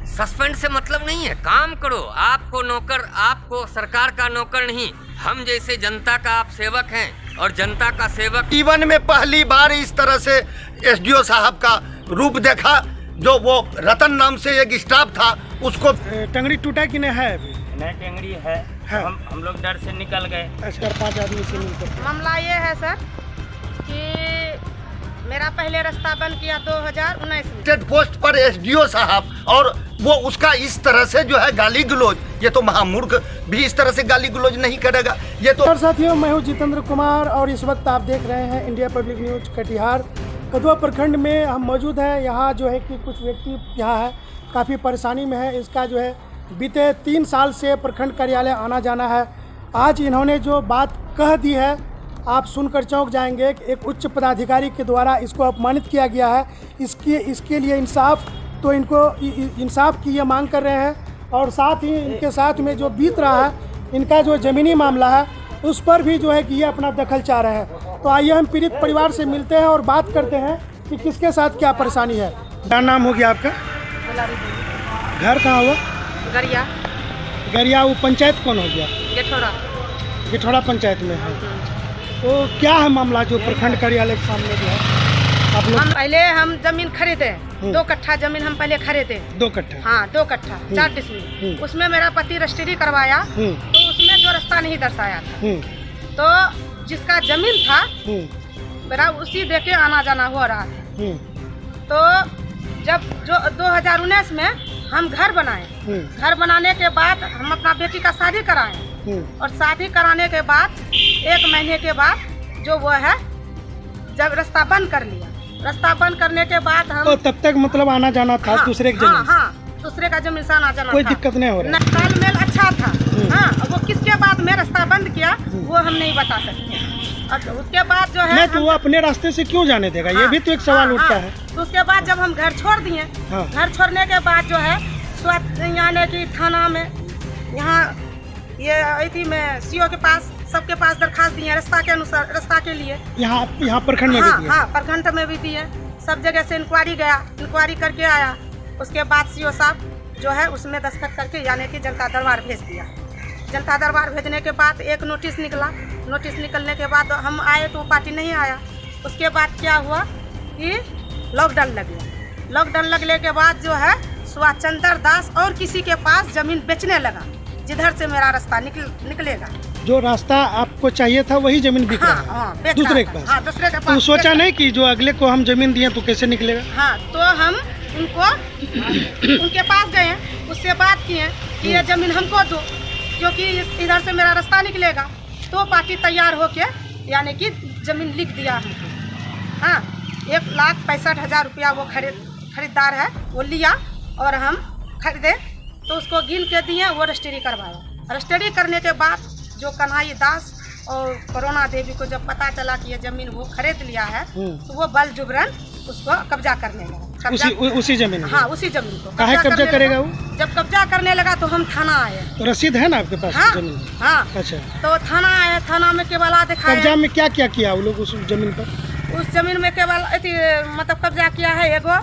Suspend से मतलब नहीं है, काम करो। आपको नौकर, आपको सरकार का नौकर नहीं, हम जैसे जनता का आप सेवक हैं और जनता का सेवक। जीवन में पहली बार इस तरह से एसडीओ साहब का रूप देखा। जो वो रतन नाम से एक स्टाफ था उसको टंगड़ी टूटा कि नहीं है अभी? नहीं टेंगड़ी है। हम लोग डर से निकल गए। अच्छा, 5 आदमी से मिलकर मामला ये है सर कि मेरा पहले रास्ता बंद किया 2019 में। स्टेट पोस्ट पर एसडीओ साहब और वो उसका इस तरह से जो है गाली गलौज, ये तो महामूर्ख भी इस तरह से गाली गलौज नहीं करेगा। ये तो और साथियों, मैं हूं जितेंद्र कुमार और इस वक्त आप देख रहे हैं India public news Katihar. Kadwa प्रखंड में हम मौजूद हैं। यहाँ जो है कि कुछ व्यक्ति यहाँ है काफ़ी परेशानी में है। इसका जो है बीते 3 साल से प्रखंड कार्यालय आना जाना है। आज इन्होंने जो बात कह दी है आप सुनकर चौंक जाएंगे। एक उच्च पदाधिकारी के द्वारा इसको अपमानित किया गया है। इसके लिए इंसाफ, तो इनको इंसाफ की ये मांग कर रहे हैं। और साथ ही इनके साथ में जो बीत रहा है इनका जो ज़मीनी मामला है उस पर भी जो है कि ये अपना दखल चाह रहे हैं। तो आइए हम पीड़ित परिवार से मिलते हैं और बात करते हैं कि किसके साथ क्या परेशानी है। क्या नाम हो गया आपका? घर कहाँ हुआ? गरिया। गरिया। वो पंचायत कौन हो गया? गेठौड़ा पंचायत में है। तो क्या है मामला जो प्रखंड कार्यालय के सामने जो है आप लोग? हम जमीन खरीदे 2 कट्ठा जमीन हम पहले खरीदे। 2 कट्ठा? हाँ 2 कट्ठा 4 डिसमिल। उसमें मेरा पति रजिस्ट्री करवाया तो उसमें जो रास्ता नहीं दर्शाया था, तो जिसका जमीन था मेरा उसी देके आना जाना हो रहा था। तो जब जो 2019 में हम घर बनाए, घर बनाने के बाद हम अपना बेटी का शादी कराए और शादी कराने के बाद 1 महीने के बाद जो वो है जब रास्ता बंद कर लिया। रास्ता बंद करने के बाद हम तो तब तक मतलब आना जाना था? हाँ, दूसरे की जमीन? हाँ, दूसरे का जमीन से आना जाना कोई था। दिक्कत नहीं हो रहा? तालमेल अच्छा था। हाँ, वो किसके बाद में रास्ता बंद किया वो हम नहीं बता सकते। और उसके बाद जो है नहीं, तो वो अपने रास्ते से क्यों जाने देगा? ये भी तो एक सवाल उठता है। तो उसके बाद जब हम घर छोड़ दिए, घर छोड़ने के बाद जो है यानी कि थाना में यहाँ ये आई में सीओ के पास सबके पास दरखास्त दिए रास्ता के अनुसार, रास्ता के लिए। यहाँ प्रखंड में भी दिए? हाँ, प्रखंड में भी दिए। सब जगह से इंक्वायरी गया, इंक्वायरी करके आया। उसके बाद सीओ साहब जो है उसमें दस्तखत करके यानी कि जनता दरबार भेज दिया। जनता दरबार भेजने के बाद एक नोटिस निकला। नोटिस निकलने के बाद हम आए तो पार्टी नहीं आया। उसके बाद क्या हुआ कि लॉकडाउन लग गया। लॉकडाउन लगने के बाद जो है सुभाष चंद्र दास और किसी के पास जमीन बेचने लगा, जिधर से मेरा रास्ता निकलेगा। जो रास्ता आपको चाहिए था वही जमीन बिक रहा है दूसरे के पास? हाँ, दूसरे के पास। तो सोचा नहीं कि जो अगले को हम जमीन दिए तो कैसे निकलेगा? हाँ, तो हम उनको उनके पास गए, उससे बात किए कि ये जमीन हमको दो क्योंकि इधर से मेरा रास्ता निकलेगा। तो पार्टी तैयार होके यानी कि जमीन लिख दिया है। हाँ, 1,65,000 रुपया वो खरीदार है वो लिया और हम खरीदे तो उसको गिन के दिए। वो रजिस्ट्री करवाया। रजिस्ट्री करने के बाद जो कन्हई दास और करुणा देवी को जब पता चला कि ये जमीन वो खरीद लिया है तो वो बल जुबरन उसको कब्जा करने लगा। उसी जमीन? हाँ, उसी जमीन को काहे कब्जा करेगा वो? जब कब्जा करने लगा तो हम थाना आए। तो रसीद है ना आपके पास? हाँ, जमीन? हाँ। अच्छा, तो थाना आए। थाना में केवल दिखाया। कब्जा में क्या क्या किया वो लोग उस जमीन पर? उस जमीन में केवल मतलब कब्जा किया है, एगो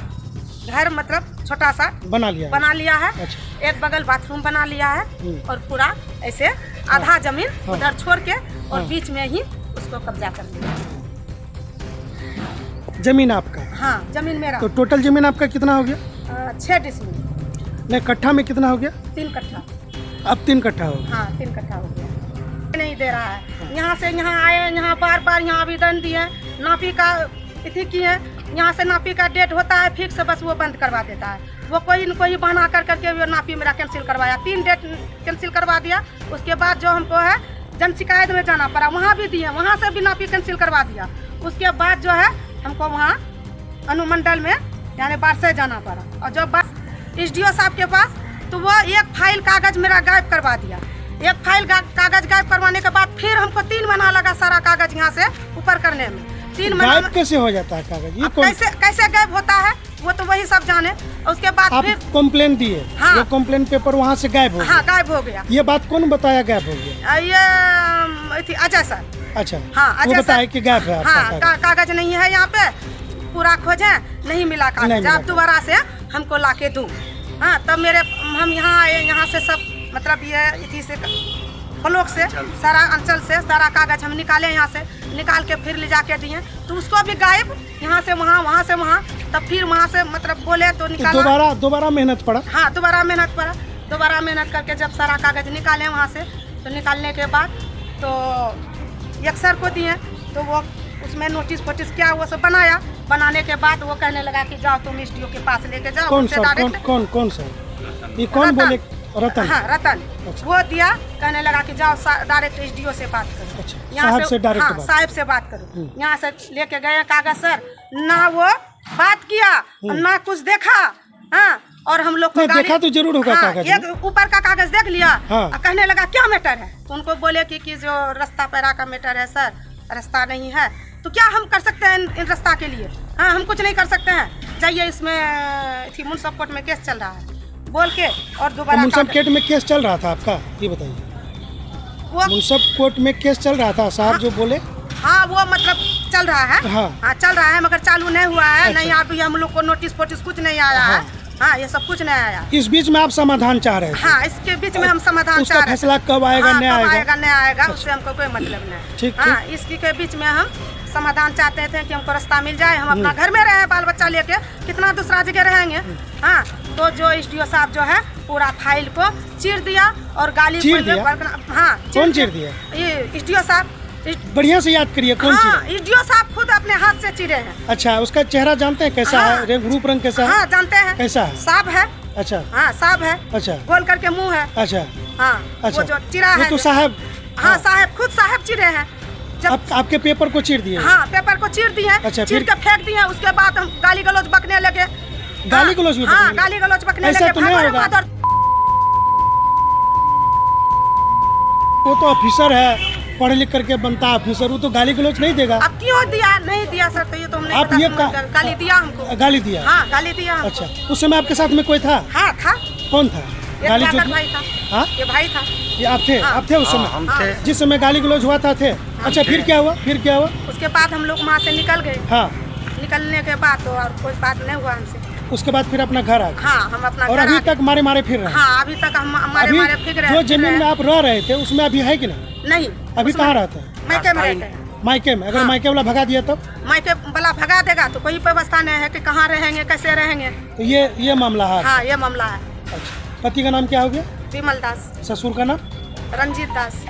घर मतलब छोटा सा बना लिया है। अच्छा। एक बगल बाथरूम बना लिया है और पूरा ऐसे आधा जमीन उधर छोड़ के और बीच में ही उसको कब्जा कर लिया। जमीन आपका? हाँ, जमीन मेरा। तो टोटल जमीन आपका कितना हो गया? 6 डिसमिल। नहीं, कट्ठा में कितना हो गया? 3 कट्ठा। अब 3 कट्ठा हो गया? हाँ, 3 कट्ठा हो गया। नहीं दे रहा है। यहाँ से यहाँ आए, यहाँ बार यहाँ आवेदन दिए, नापी का तिथि की है। यहाँ से नापी का डेट होता है फिक्स, बस वो बंद करवा देता है। वो कोई न कोई बहाना करके वो नापी मेरा कैंसिल करवाया। 3 डेट कैंसिल करवा दिया। उसके बाद जो हमको है जन शिकायत में जाना पड़ा, वहाँ भी दिए, वहाँ से भी नापी कैंसिल करवा दिया। उसके बाद जो है हमको वहाँ अनुमंडल में यानी बारसे जाना पड़ा। और जब एसडीओ साहब के पास तो वो एक फाइल कागज मेरा गायब करवा दिया। एक फाइल कागज गायब करवाने के बाद फिर हमको 3 महीना लगा सारा कागज यहाँ से ऊपर करने में। 3 महीना कैसे हो जाता है कागज? ये कैसे गायब होता है वो तो वही सब जाने। उसके बाद आप फिर कंप्लेन दिए? हाँ, वो कंप्लेन पेपर वहाँ से गायब हो गया? हाँ, गायब हो गया। ये बात कौन बताया गायब हो गया? ये अजय सर। अच्छा, हाँ, अजय बताया कि गायब है। हाँ, कागज नहीं है यहाँ पे, पूरा खोजे नहीं मिला कागज। आप दोबारा से हमको लाके दूं। हाँ तब मेरे हम यहाँ आए, यहाँ से सब मतलब ये इसी से ब्लॉक से सारा अंचल से सारा कागज हम निकाले, यहाँ से निकाल के फिर ले जाके दिए, तो उसको भी गायब, यहाँ से वहाँ, वहाँ से वहाँ, तब फिर वहाँ से मतलब बोले तो निकाला। दोबारा मेहनत पड़ा। हाँ दोबारा मेहनत पड़ा, दोबारा मेहनत करके जब सारा कागज निकाले वहाँ से, तो निकालने के बाद तो एक सर को दिए, तो वो उसमें नोटिस फोटिस क्या वो सब बनाया, बनाने के बाद वो कहने लगा कि जाओ तुम एसडीओ के पास लेके जाओ। कौन सर? ये कौन बोले? रतन। हाँ रतन। अच्छा। वो दिया, कहने लगा कि जाओ डायरेक्ट एसडीओ से बात करो। अच्छा, यहाँ साहब से डायरेक्ट हाँ, बात। साहब से बात करो। यहाँ से लेके गए कागज, सर ना वो बात किया ना कुछ देखा। हाँ, और हम लोग को देखा तो जरूर होगा कागज में। एक ऊपर का कागज देख लिया। हाँ। और कहने लगा क्या मैटर है, तो उनको बोले कि जो रास्ता पैरा का मैटर है सर, रास्ता नहीं है तो क्या हम कर सकते हैं इन रास्ता के लिए। हाँ हम कुछ नहीं कर सकते हैं, जाइए इसमें मुंसफ कोर्ट में केस चल रहा है बोल के, और दोबारा मुंसफ कोर्ट में केस चल रहा था आपका, ये बताइए। वो मुंसफ कोर्ट में केस चल रहा था साहब जो बोले। हाँ वो मतलब चल रहा है। हाँ। चल रहा है मगर चालू नहीं हुआ है। अच्छा। नहीं अभी हम लोग को नोटिस फोटिस कुछ नहीं आया है। हाँ ये सब कुछ नहीं आया। इस बीच में आप समाधान चाह रहे हैं? हाँ इसके बीच में हम समाधान उसका चाह रहे हैं। फैसला कब आएगा? नहीं आएगा? नहीं आएगा, उससे हमको कोई मतलब नहीं। ठीक, हाँ इसकी के बीच में हम समाधान चाहते थे कि हमको रास्ता मिल जाए, हम अपना घर में रहे बाल बच्चा लेके, कितना दूसरा जगह रहेंगे। हाँ तो जो एसडीओ साहब जो है पूरा फाइल को चीर दिया और गाली चीर दिया? हाँ कौन चीर दिया? ये एसडीओ साहब। बढ़िया से याद करिए कौन हाँ चीर? एसडीओ साहब खुद अपने हाथ से चीरे हैं। अच्छा, उसका चेहरा जानते हैं कैसा हाँ। है? रूप रंग कैसा है? हाँ जानते हैं। कैसा है? साफ है। अच्छा हाँ साफ है। अच्छा गोल करके मुंह है। अच्छा हाँ अच्छा। वो जो चिरा वो है तो जो- साहब। हाँ साहब खुद साहब चिरे हैं। जब आपके पेपर को चीर दिए? हाँ पेपर को चीर दिए। अच्छा, चीर फिर? के फेंक दिए। उसके बाद हम गाली गलौज बकने लगे। गाली गलौज भी हाँ बकने लगे? गाली गलौज बकने ऐसा लगे। तो नहीं भागो रे होगा। माधर। वो तो ऑफिसर है, पढ़ लिख करके बनता ऑफिसर, वो तो गाली गलौज नहीं देगा। अब क्यों दिया? नहीं दिया सर, तो ये तो हमने आप पता ये सुना, गाली दिया हमको। गाली दिया? हाँ गाली दिया हमको। अच्छा, उस समय आपके साथ में कोई था? हाँ था। कौन था? एक गाली जो जाकर भाई था। हाँ? ये भाई था। ये आप थे? हाँ। आप थे उस समय? हम थे। जिस समय गाली गलौज हुआ था थे? अच्छा, फिर क्या हुआ? फिर क्या हुआ? उसके बाद हम लोग वहाँ से निकल गए। हाँ, निकलने के बाद तो और कोई बात नहीं हुआ हमसे। उसके बाद फिर अपना घर आ गए? हाँ हम अपना और घर अभी आ गए। तक मारे मारे फिर रहे हैं? हाँ अभी तक हम हमारे अभी फिक्र जो जमीन में आप रह रहे थे उसमें अभी है कि नहीं? नहीं। अभी उसमें- कहाँ रहते हैं? मायके में रहते हैं। मायके में? अगर हाँ। मायके वाला भगा दिया तब? मायके वाला भगा देगा तो कोई व्यवस्था नहीं है कि कहाँ रहेंगे कैसे रहेंगे। तो ये मामला है? हाँ ये मामला है। अच्छा, पति का नाम क्या हो गया? विमल दास। ससुर का नाम? रंजीत दास।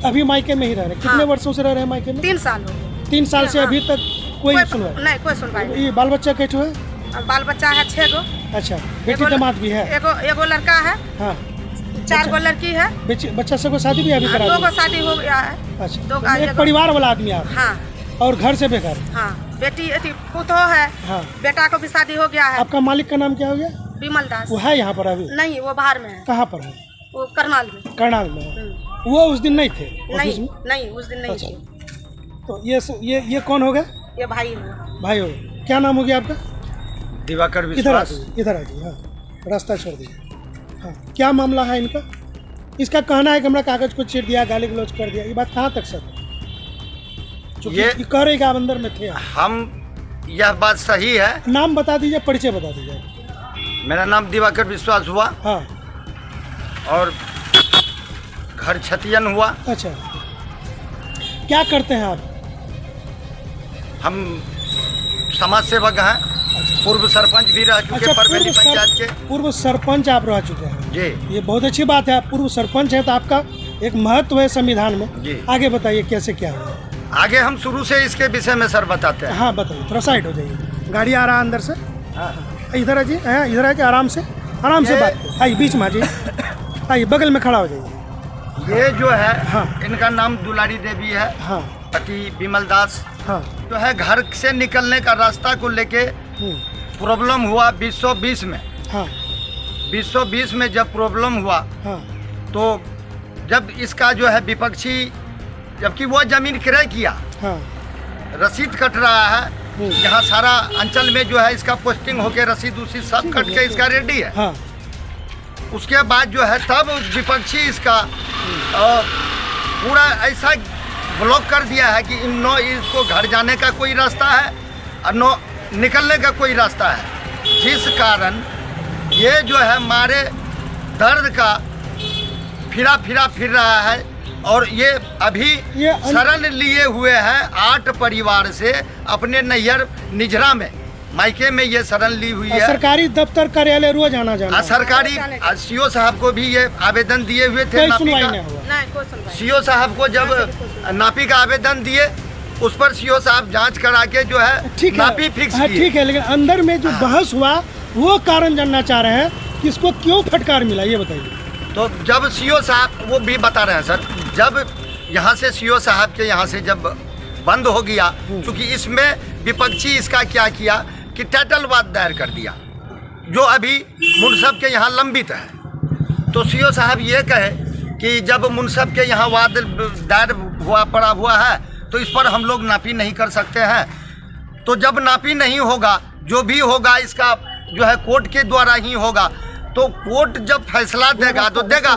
अभी मायके में ही रह रहे हैं? कितने हाँ। वर्षों से रह रहे हैं मायके में? 3 साल हो गए। 3 साल से हाँ। अभी तक कोई सुनवाई? नहीं कोई सुनवाई नहीं। ये बाल बच्चा कैठो है? अब बाल बच्चा है 6 गो। अच्छा, बेटी दामाद भी है? एगो लड़का है। हाँ। 4 गो लड़की है। बच्चा सबको शादी भी अभी करा 2 दी? गो शादी हो गया है। अच्छा, दो तो एक एगो- परिवार वाला आदमी आप? हाँ और घर से बेकार? हाँ बेटी अथी पुतो है। हाँ। बेटा को भी शादी हो गया है। आपका मालिक का नाम क्या हो गया? विमल दास। वो है यहाँ पर अभी? नहीं वो बाहर में है। कहाँ पर है? वो करनाल में। करनाल में है। हम्म। वो उस दिन नहीं थे ऑफिस नहीं में? नहीं उस दिन नहीं अच्छा। थे। तो ये कौन हो गया? ये भाई हुआ। भाई हो गया। क्या नाम हो गया आपका? दिवाकर इधर आ विश्वास। जाइए, इधर आ जाइए। हाँ, रास्ता छोड़ दीजिए। हाँ, क्या मामला है इनका? इसका कहना है कि हमारा कागज को चीर दिया, गाली गलौज कर दिया। ये बात कहाँ तक सच है? चूंकि ये- ये कह रहे कि आप अंदर में थे। हम यह बात सही है। नाम बता दीजिए, परिचय बता दीजिए। मेरा नाम दिवाकर विश्वास हुआ हाँ। और घर छतियन हुआ। अच्छा, क्या करते हैं आप? हम समाज सेवक हैं, पूर्व सरपंच भी रह चुके परभेली पंचायत के। पूर्व सरपंच आप रह चुके हैं? जी। ये बहुत अच्छी बात है, आप पूर्व सरपंच हैं तो आपका एक महत्व है संविधान में। जी। आगे बताइए कैसे क्या हुआ? आगे हम शुरू से इसके विषय में सर बताते हैं। हाँ बताइए, थोड़ा साइड हो जाइए। गाड़ी आ रहा है अंदर से। इधर आइए। हाँ, इधर आके आराम से बात करिए। आइए बीच में आ जाइए। आइए बगल में खड़ा हो जाइए। ये जो है हाँ। इनका नाम दुलारी देवी है। हाँ पति विमल दास। हाँ। जो है घर से निकलने का रास्ता को लेके प्रॉब्लम हुआ 2020 में। हाँ 2020 में जब प्रॉब्लम हुआ हाँ तो जब इसका जो है विपक्षी, जबकि वो जमीन क्रय किया, हाँ। रसीद कट रहा है, यहाँ सारा अंचल में जो है इसका पोस्टिंग होके रसीद उसी सब कट के इसका रेडी है। हाँ। उसके बाद जो है तब विपक्षी इसका पूरा ऐसा ब्लॉक कर दिया है कि नो इसको घर जाने का कोई रास्ता है और नो निकलने का कोई रास्ता है, जिस कारण ये जो है हमारे दर्द का फिर रहा है। और ये अभी शरण लिए हुए हैं 8 परिवार से अपने नैहर निजरा में, मायके में ये शरण ली हुई है। सरकारी दफ्तर कार्यालय रोज आना जाना। सरकारी सीओ साहब को भी ये आवेदन दिए हुए थे। कोई सुनवाई नहीं हुआ। नहीं कोई सुनवाई। सीओ साहब को जब नापी का आवेदन दिए, उस पर सीओ साहब जांच करा के जो है नापी फिक्स की। ठीक है, लेकिन अंदर में जो बहस हुआ वो कारण जानना चाह रहे हैं कि इसको क्यों फटकार मिला, ये बताइए। तो जब सीओ साहब, वो भी बता रहे हैं सर, जब यहाँ से सीओ साहब के यहाँ से जब बंद हो गया, क्योंकि इसमें विपक्षी इसका क्या किया कि टाइटल वाद दायर कर दिया, जो अभी मुनसब के यहाँ लंबित है। तो सीओ साहब ये कहे कि जब मुनसब के यहाँ वाद दायर पड़ा हुआ है तो इस पर हम लोग नापी नहीं कर सकते हैं। तो जब नापी नहीं होगा, जो भी होगा इसका जो है कोर्ट के द्वारा ही होगा। तो कोर्ट जब फैसला देगा तो देगा,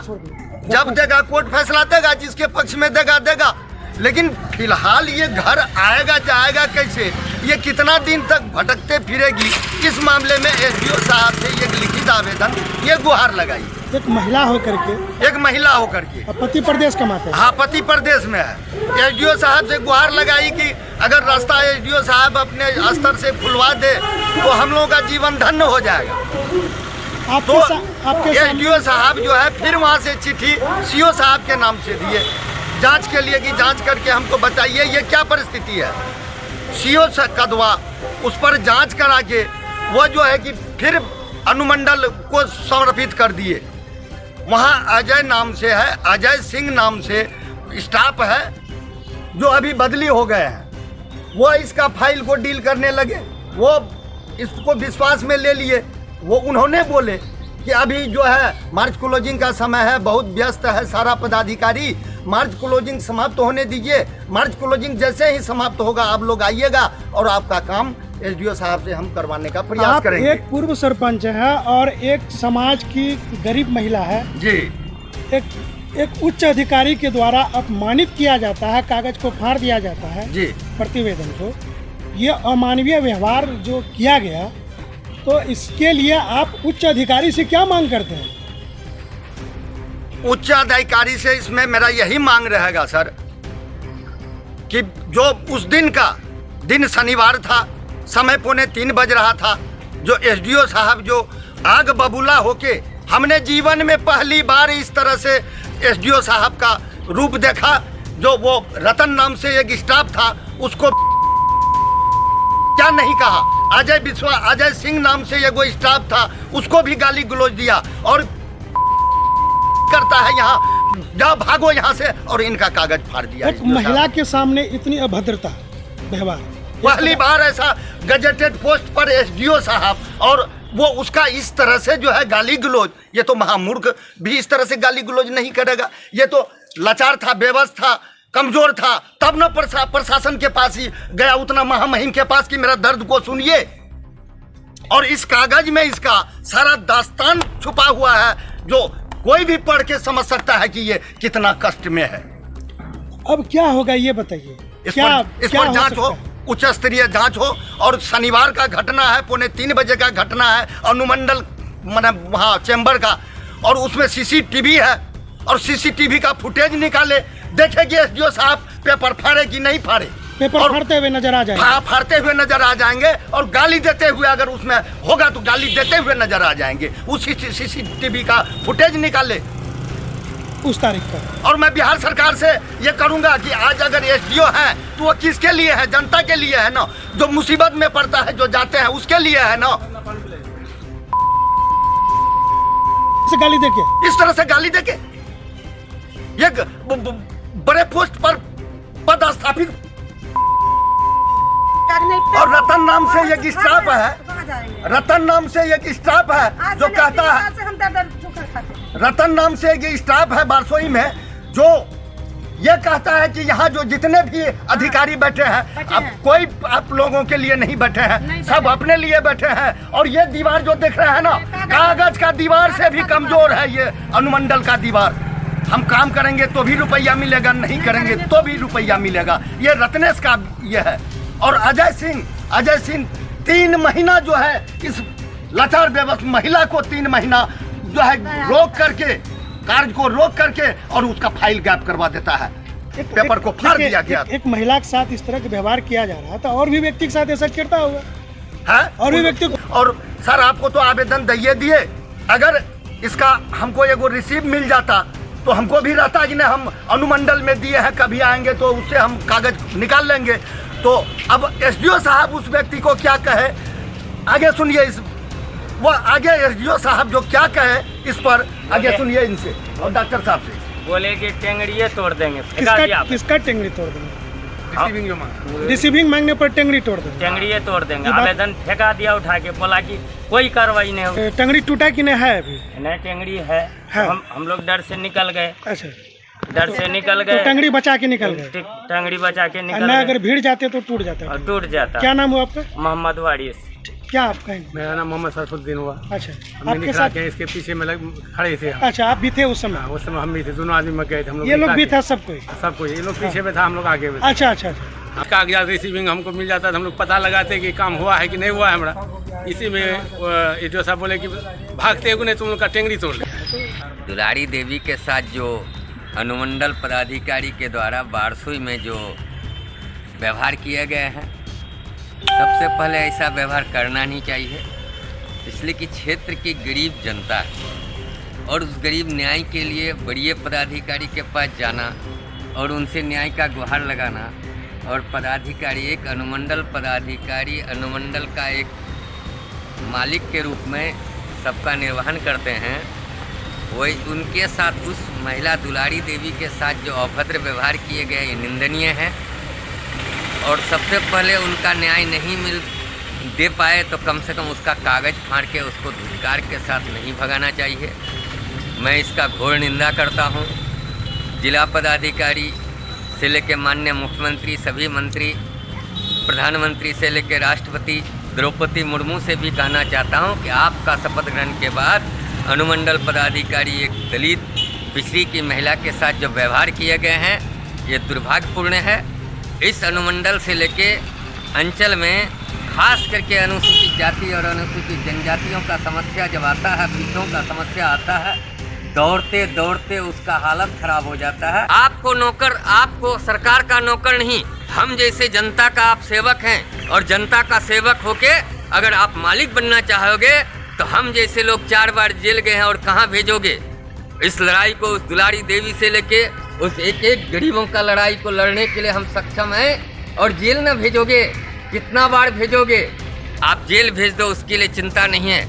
जब देगा कोर्ट फैसला देगा, जिसके पक्ष में देगा देगा। लेकिन फिलहाल ये घर आएगा जाएगा कैसे, ये कितना दिन तक भटकते फिरेगी, इस मामले में एसडीओ साहब से ये लिखित आवेदन, ये गुहार लगाई। एक महिला होकर के और पति प्रदेश कमाते हैं। हाँ, पति प्रदेश में है। एसडीओ साहब से गुहार लगाई कि अगर रास्ता एसडीओ साहब अपने स्तर से खुलवा दे तो हम लोगों का जीवन धन्य हो जाएगा। तो एसडीओ साहब जो है फिर वहाँ से चिट्ठी सीओ साहब के नाम से दिए जांच के लिए कि जांच करके हमको बताइए ये क्या परिस्थिति है। सीओ कदवा उस पर जांच करा के वो जो है कि फिर अनुमंडल को समर्पित कर दिए। वहाँ अजय नाम से है, अजय सिंह नाम से स्टाफ है जो अभी बदली हो गए हैं। वो इसका फाइल को डील करने लगे, वो इसको विश्वास में ले लिए। वो उन्होंने बोले कि अभी जो है मार्च क्लोजिंग का समय है, बहुत व्यस्त है सारा पदाधिकारी, मार्च क्लोजिंग समाप्त होने दीजिए। मार्च क्लोजिंग जैसे ही समाप्त होगा आप लोग आइएगा और आपका काम एसडीओ साहब से हम करवाने का प्रयास करेंगे। एक पूर्व सरपंच है और एक समाज की गरीब महिला है जी। एक उच्च अधिकारी के द्वारा अपमानित किया जाता है, कागज को फाड़ दिया जाता है जी, प्रतिवेदन को। ये अमानवीय व्यवहार जो किया गया, तो इसके लिए आप उच्च अधिकारी से क्या मांग करते हैं? उच्च अधिकारी से इसमें मेरा यही मांग रहेगा सर कि जो उस दिन का दिन शनिवार था, समय 2:45 बज रहा था, जो एसडीओ साहब जो आग बबूला होके, हमने जीवन में पहली बार इस तरह से एसडीओ साहब का रूप देखा। जो वो रतन नाम से एक स्टाफ था, उसको क्या नहीं कहा। अजय सिंह नाम से एक वो स्टाफ था, उसको भी गाली गलौज दिया और करता है यहाँ जाओ भागो यहाँ से, और इनका कागज फाड़ दिया। एक महिला के सामने इतनी अभद्रता व्यवहार, पहली बार ऐसा गजेटेड पोस्ट पर एसडीओ साहब, और वो उसका इस तरह से जो है गाली गलौज। ये तो महामूर्ख भी इस तरह से गाली गलौज नहीं करेगा। ये तो लाचार था, बेबस था, कमजोर था, तब न प्रशासन के पास ही गया, उतना महामहिम के पास कि मेरा दर्द को सुनिए। और इस कागज में इसका सारा दास्तान छुपा हुआ है, जो कोई भी पढ़ के समझ सकता है कि ये कितना कष्ट में है। अब क्या होगा ये बताइए। इस पर जांच हो, उच्च स्तरीय जांच हो। और शनिवार का घटना है, 2:45 बजे का घटना है, अनुमंडल मतलब वहाँ चैम्बर का, और उसमें सीसीटीवी है, और सीसीटीवी का फुटेज निकाले, देखेंगे एसडीओ साहब पेपर फाड़े कि नहीं फाड़े। पेपर फाड़ते हुए नजर आ जाएंगे। हाँ, फाड़ते हुए नजर आ जाएंगे, और गाली देते हुए अगर उसमें होगा तो गाली देते हुए नजर आ जाएंगे। उस सीसीटीवी का फुटेज निकाले उस तारीख पर। और मैं बिहार सरकार से ये करूंगा कि आज अगर एसडीओ है तो वो किसके लिए है? जनता के लिए है ना, जो मुसीबत में पड़ता है, जो जाते हैं उसके लिए है ना। गाली देके, इस तरह से गाली देके एक बड़े पोस्ट पर पदस्थापित, और रतन नाम से एक स्टाफ है, रतन नाम से एक स्टाफ है जो कहता है, रतन नाम से एक स्टाफ है बारसोई में, जो ये कहता है कि यहाँ जो जितने भी अधिकारी बैठे हैं, अब कोई आप लोगों के लिए नहीं बैठे हैं, सब अपने लिए बैठे हैं। और ये दीवार जो देख रहे हैं ना, कागज का दीवार से भी कमजोर है ये अनुमंडल का दीवार। हम काम करेंगे तो भी रुपया मिलेगा, नहीं करेंगे तो भी रुपया मिलेगा। ये रत्नेश का ये है। और अजय सिंह 3 महीना जो है इस लाचार बेबस महिला को 3 महीना जो है रोक करके, कार्य को रोक करके और उसका फाइल गैप करवा देता है। पेपर को फाड़ दिया गया। एक महिला के साथ इस तरह का व्यवहार किया जा रहा है तो और भी व्यक्ति के साथ ऐसा करता होगा है और भी व्यक्ति को। और सर आपको तो आवेदन दिए, अगर इसका हमको एगो रिसीव मिल जाता तो हमको भी रहता कि नहीं, हम अनुमंडल में दिए हैं, कभी आएंगे तो उससे हम कागज निकाल लेंगे। तो अब एसडीओ साहब उस व्यक्ति को क्या कहे, आगे सुनिए वो आगे एसडीओ साहब जो क्या कहे इस पर आगे सुनिए इनसे और डॉक्टर साहब से। बोले कि टेंगड़िए तोड़ देंगे। किसका टेंगड़ी तोड़ देंगे? रिसीविंग मांगने पर टेंगड़ी तोड़ देंगे। टेंगड़िए तोड़ देंगे। आवेदन फेंका दिया उठा के, बोला कि कोई कार्रवाई नहीं होगी। टेंगड़ी टूटा कि नहीं है अभी? नहीं, टेंगड़ी है। हम लोग डर से निकल गए। अच्छा, डर से निकल गए। तो टेंगड़ी बचा के निकल गए। टेंगड़ी बचा के निकल ना गए। अगर भीड़ जाते तो टूट जाता। और टूट जाता। क्या नाम हुआ आपका? मोहम्मद वारिस। क्या आप कहेंगे? मेरा नाम मोहम्मद सरफुद्दीन हुआ। अच्छा, हमने आपके निकला साथ के इसके पीछे में खड़े थे। अच्छा, आप भी थे उस समय? उस समय हम भी थे, दोनों आदमी गए थे हम लोग। ये लोग भी था सब कोई? सब कोई, ये लोग पीछे में था, हम लोग आगे में। अच्छा अच्छा अच्छा। कागजात रिसीविंग हमको मिल जाता था, हम लोग पता लगाते कि काम हुआ है कि नहीं हुआ है हमारा। इसी में एडीओ साहब बोले कि भागते हुए तुम लोग का टेंगड़ी तोड़ ले। दुलारी देवी के साथ जो अनुमंडल पदाधिकारी के द्वारा बारसुई में जो व्यवहार किए गए हैं, सबसे पहले ऐसा व्यवहार करना नहीं चाहिए, इसलिए कि क्षेत्र की गरीब जनता है और उस गरीब न्याय के लिए बड़े पदाधिकारी के पास जाना और उनसे न्याय का गुहार लगाना, और पदाधिकारी एक अनुमंडल पदाधिकारी अनुमंडल का एक मालिक के रूप में सबका निर्वहन करते हैं, वही उनके साथ उस महिला दुलारी देवी के साथ जो अभद्र व्यवहार किए गए ये निंदनीय है। और सबसे पहले उनका न्याय नहीं दे पाए तो कम से कम उसका कागज फाड़ के उसको धिक्कार के साथ नहीं भगाना चाहिए। मैं इसका घोर निंदा करता हूँ। जिला पदाधिकारी से लेकर माननीय मुख्यमंत्री, सभी मंत्री, प्रधानमंत्री से लेकर राष्ट्रपति द्रौपदी मुर्मू से भी कहना चाहता हूँ कि आपका शपथ ग्रहण के बाद अनुमंडल पदाधिकारी एक दलित पिछड़ी की महिला के साथ जो व्यवहार किए गए हैं ये दुर्भाग्यपूर्ण है। इस अनुमंडल से लेके अंचल में खास करके अनुसूचित जाति और अनुसूचित जनजातियों का समस्या जब आता है, पीछों का समस्या आता है, दौड़ते दौड़ते उसका हालत खराब हो जाता है। आपको नौकर, आपको सरकार का नौकर नहीं, हम जैसे जनता का आप सेवक हैं और जनता का सेवक होके अगर आप मालिक बनना चाहोगे तो हम जैसे लोग 4 बार जेल गए हैं और कहाँ भेजोगे? इस लड़ाई को उस दुलारी देवी से लेके उस एक एक गरीबों का लड़ाई को लड़ने के लिए हम सक्षम हैं। और जेल न भेजोगे, कितना बार भेजोगे? आप जेल भेज दो उसके लिए चिंता नहीं है,